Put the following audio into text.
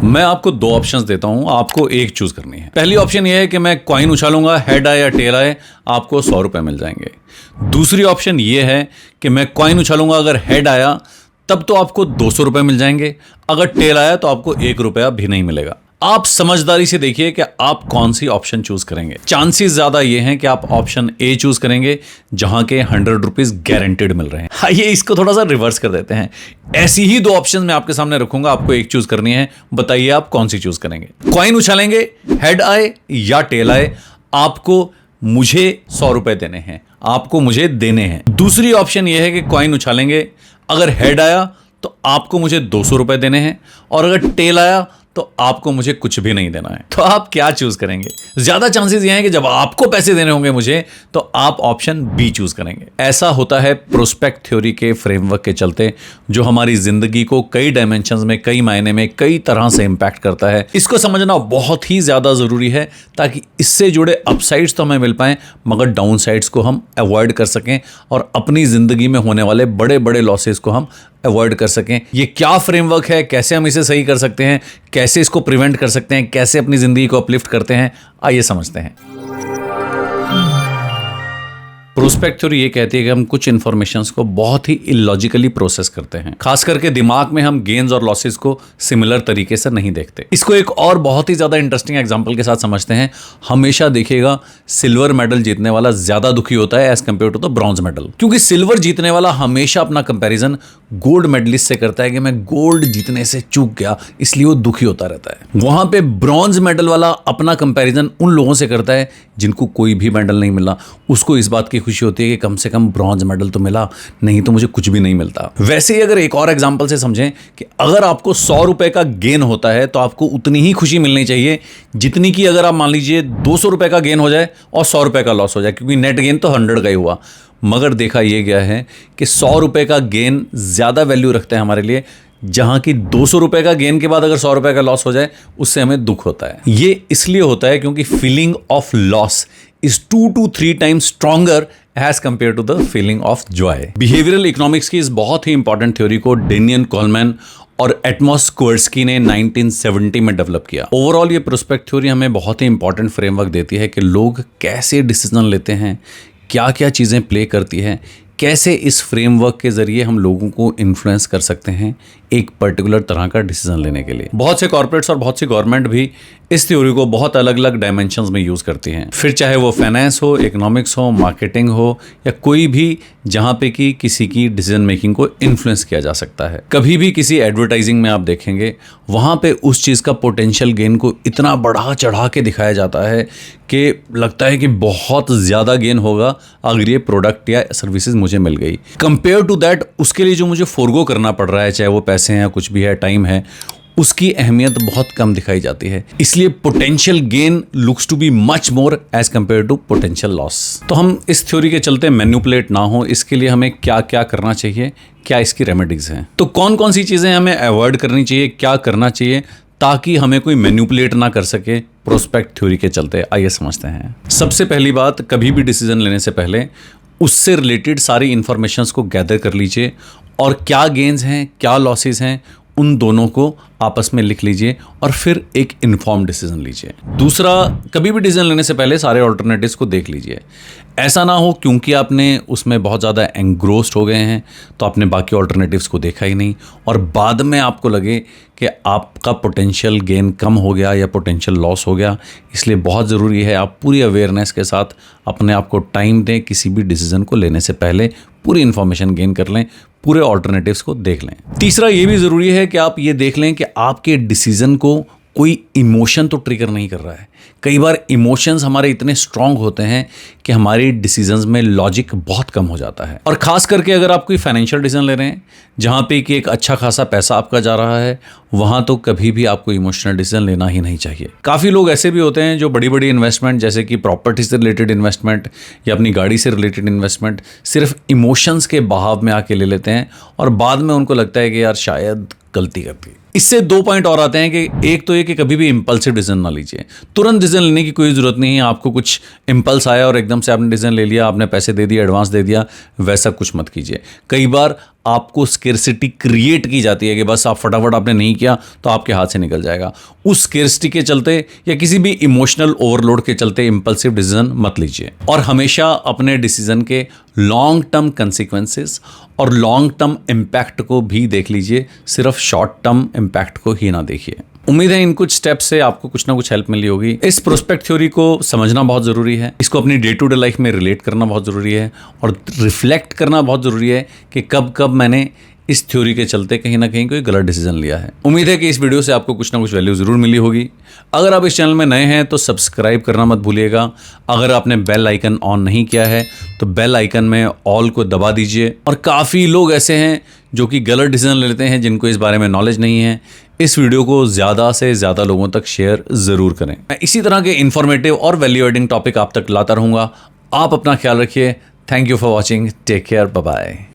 मैं आपको दो ऑप्शंस देता हूं, आपको एक चूज करनी है। पहली ऑप्शन ये है कि मैं कॉइन उछालूंगा, हेड आए या टेल आए आपको 100 रुपए मिल जाएंगे। दूसरी ऑप्शन ये है कि मैं कॉइन उछालूंगा, अगर हेड आया तब तो आपको 200 रुपए मिल जाएंगे, अगर टेल आया तो आपको 1 रुपया भी नहीं मिलेगा। आप समझदारी से देखिए कि आप कौन सी ऑप्शन चूज करेंगे। चांसेस ज्यादा ये हैं कि आप ऑप्शन ए चूज करेंगे जहां के 100 रुपीज गारंटेड मिल रहे हैं। आइए इसको थोड़ा सा रिवर्स कर देते हैं। ऐसी ही दो ऑप्शन मैं आपके सामने रखूंगा, आपको एक चूज करनी है। बताइए आप कौन सी चूज करेंगे। कॉइन उछालेंगे, हेड आए या टेल आए, आपको मुझे 100 रुपए देने हैं, आपको मुझे देने हैं। दूसरी ऑप्शन यह है कि कॉइन उछालेंगे, अगर हेड आया तो आपको मुझे 200 रुपए देने हैं, और अगर टेल आया तो आपको मुझे कुछ भी नहीं देना है। तो आप क्या चूज करेंगे? ज्यादा चांसेस ये हैं कि जब आपको पैसे देने होंगे मुझे, तो आप ऑप्शन बी चूज करेंगे। ऐसा होता है प्रोस्पेक्ट थ्योरी के फ्रेमवर्क के चलते, जो हमारी जिंदगी को कई डायमेंशंस में, कई मायने में, कई तरह से इंपैक्ट करता है। इसको समझना बहुत ही ज्यादा जरूरी है ताकि इससे जुड़े अपसाइड्स तो हमें मिल पाए, मगर डाउन साइड्स को हम अवॉइड कर सकें और अपनी जिंदगी में होने वाले बड़े बड़े लॉसेस को हम अवॉइड कर सकें। ये क्या फ्रेमवर्क है, कैसे हम इसे सही कर सकते हैं, कैसे इसको प्रिवेंट कर सकते हैं, कैसे अपनी जिंदगी को अपलिफ्ट करते हैं, आइए समझते हैं। प्रोस्पेक्ट थ्योरी ये कहती है कि हम कुछ इंफॉर्मेशंस को बहुत ही इलॉजिकली प्रोसेस करते हैं। खास करके दिमाग में हम गेन्स और लॉसेस को सिमिलर तरीके से नहीं देखते। इसको एक और बहुत ही ज्यादा इंटरेस्टिंग एग्जांपल के साथ समझते हैं। हमेशा देखिएगा सिल्वर मेडल जीतने वाला ज्यादा दुखी होता है as compare to the bronze medal, क्योंकि सिल्वर जीतने वाला हमेशा अपना कंपैरिजन गोल्ड मेडलिस्ट से करता है कि मैं गोल्ड जीतने से चूक गया, इसलिए वो दुखी होता रहता है। वहां पे ब्रॉन्ज मेडल वाला अपना कंपैरिजन उन लोगों से करता है जिनको कोई भी मेडल नहीं मिला। उसको इस बात की खुशी होती है कि कम से कम ब्रॉन्ज मेडल तो मिला, नहीं तो मुझे कुछ भी नहीं मिलता। वैसे ही अगर एक और एग्जांपल से समझें कि अगर आपको 100 रुपए का गेन होता है तो आपको उतनी ही खुशी मिलनी चाहिए जितनी कि अगर आप मान लीजिए 200 रुपए का गेन हो जाए और 100 रुपए का लॉस हो जाए, क्योंकि नेट गेन तो 100 का ही हुआ। मगर देखा यह गया है कि 100 रुपए का गेन ज्यादा वैल्यू रखता है हमारे लिए, जहां की 200 रुपए का गेन के बाद अगर 100 रुपए का लॉस हो जाए उससे हमें दुख होता है। ये इसलिए होता है क्योंकि feeling of loss is 2 to 3 times stronger as compared to the feeling of joy. Behavioural economics की इस बहुत ही इंपॉर्टेंट थ्योरी को डेनियल कोलमैन और एटमॉस स्क्वर्ट्स्की ने 1970 में डेवलप किया। ओवरऑल ये प्रोस्पेक्ट थ्योरी हमें बहुत ही इंपॉर्टेंट फ्रेमवर्क देती है कि लोग कैसे डिसीजन लेते हैं, क्या क्या चीज़ें प्ले करती है, कैसे इस फ्रेमवर्क के जरिए हम लोगों को इन्फ्लुएंस कर सकते हैं एक पर्टिकुलर तरह का डिसीजन लेने के लिए। बहुत से कॉर्पोरेट्स और बहुत सी गवर्नमेंट भी इस थ्योरी को बहुत अलग अलग डायमेंशंस में यूज करती हैं। फिर चाहे वो फाइनेंस हो, इकोनॉमिक्स हो, मार्केटिंग हो, या कोई भी जहां पे कि किसी की डिसीजन मेकिंग को इन्फ्लुएंस किया जा सकता है। कभी भी किसी एडवर्टाइजिंग में आप देखेंगे वहां पे उस चीज का पोटेंशियल गेन को इतना बढ़ा चढ़ा के दिखाया जाता है कि लगता है कि बहुत ज्यादा गेन होगा अगर ये प्रोडक्ट या सर्विसेज मुझे मिल गई। कंपेयर टू दैट उसके लिए जो मुझे फोरगो करना पड़ रहा है, चाहे वो पैसे हैं, कुछ भी है, टाइम है, उसकी अहमियत बहुत कम दिखाई जाती है। इसलिए potential gain looks to be much more as compare to potential loss. तो हम इस थ्योरी के चलते मैनिपुलेट ना हो, इसके लिए हमें क्या क्या करना चाहिए, क्या इसकी रेमेडीज हैं, तो कौन कौन सी चीजें हमें अवॉइड करनी चाहिए, क्या करना चाहिए ताकि हमें कोई मैनिपुलेट ना कर सके प्रोस्पेक्ट थ्योरी के चलते। आइए समझते हैं। सबसे पहली बात, कभी भी डिसीजन लेने से पहले उससे रिलेटेड सारी इंफॉर्मेशंस को गैदर कर लीजिए और क्या गेन्स हैं, क्या लॉसेस हैं, उन दोनों को आपस में लिख लीजिए और फिर एक इन्फॉर्म डिसीजन लीजिए। दूसरा, कभी भी डिसीजन लेने से पहले सारे ऑल्टरनेटिव्स को देख लीजिए। ऐसा ना हो क्योंकि आपने उसमें बहुत ज़्यादा एंग्रोस्ड हो गए हैं तो आपने बाकी ऑल्टरनेटिव्स को देखा ही नहीं और बाद में आपको लगे कि आपका पोटेंशियल गेन कम हो गया या पोटेंशियल लॉस हो गया। इसलिए बहुत ज़रूरी है आप पूरी अवेयरनेस के साथ अपने आप को टाइम दें, किसी भी डिसीजन को लेने से पहले पूरी इन्फॉर्मेशन गेन कर लें, पूरे ऑल्टरनेटिव्स को देख लें। तीसरा ये भी ज़रूरी है कि आप ये देख लें कि आपके डिसीजन को कोई इमोशन तो ट्रिगर नहीं कर रहा है। कई बार इमोशंस हमारे इतने स्ट्रांग होते हैं कि हमारी डिसीजंस में लॉजिक बहुत कम हो जाता है। और खास करके अगर आप कोई फाइनेंशियल डिसीजन ले रहे हैं जहाँ पे कि एक अच्छा खासा पैसा आपका जा रहा है, वहाँ तो कभी भी आपको इमोशनल डिसीजन लेना ही नहीं चाहिए। काफ़ी लोग ऐसे भी होते हैं जो बड़ी बड़ी इन्वेस्टमेंट, जैसे कि प्रॉपर्टी से रिलेटेड इन्वेस्टमेंट या अपनी गाड़ी से रिलेटेड इन्वेस्टमेंट, सिर्फ इमोशंस के बहाव में आके ले लेते हैं और बाद में उनको लगता है कि यार शायद गलती कर दी। इससे 2 पॉइंट और आते हैं कि एक तो ये कि कभी भी इंपल्सिव डिसीजन ना लीजिए। तुरंत डिसीजन लेने की कोई ज़रूरत नहीं है। आपको कुछ इंपल्स आया और एकदम से आपने डिसीजन ले लिया, आपने पैसे दे दिए, एडवांस दे दिया, वैसा कुछ मत कीजिए। कई बार आपको स्केर्सिटी क्रिएट की जाती है कि बस आप फटाफट आपने नहीं किया तो आपके हाथ से निकल जाएगा। उस स्केर्सिटी के चलते या किसी भी इमोशनल ओवरलोड के चलते इंपल्सिव डिसीजन मत लीजिए, और हमेशा अपने डिसीजन के लॉन्ग टर्म कंसिक्वेंसेस और लॉन्ग टर्म इम्पैक्ट को भी देख लीजिए, सिर्फ शॉर्ट टर्म इम्पैक्ट को ही ना देखिए। उम्मीद है इन कुछ स्टेप्स से आपको कुछ ना कुछ हेल्प मिली होगी। इस प्रोस्पेक्ट थ्योरी को समझना बहुत ज़रूरी है, इसको अपनी डे टू डे लाइफ में रिलेट करना बहुत ज़रूरी है, और रिफ्लेक्ट करना बहुत ज़रूरी है कि कब कब मैंने इस थ्योरी के चलते कहीं ना कहीं कोई गलत डिसीजन लिया है। उम्मीद है कि इस वीडियो से आपको कुछ ना कुछ वैल्यू ज़रूर मिली होगी। अगर आप इस चैनल में नए हैं तो सब्सक्राइब करना मत भूलिएगा। अगर आपने बेल आइकन ऑन नहीं किया है तो बेल आइकन में ऑल को दबा दीजिए। और काफ़ी लोग ऐसे हैं जो कि गलत डिसीजन ले लेते हैं, जिनको इस बारे में नॉलेज नहीं है। इस वीडियो को ज़्यादा से ज़्यादा लोगों तक शेयर ज़रूर करें। मैं इसी तरह के इन्फॉर्मेटिव और वैल्यू एडिंग टॉपिक आप तक लाता रहूँगा। आप अपना ख्याल रखिए। Thank you for watching. Take care. Bye bye.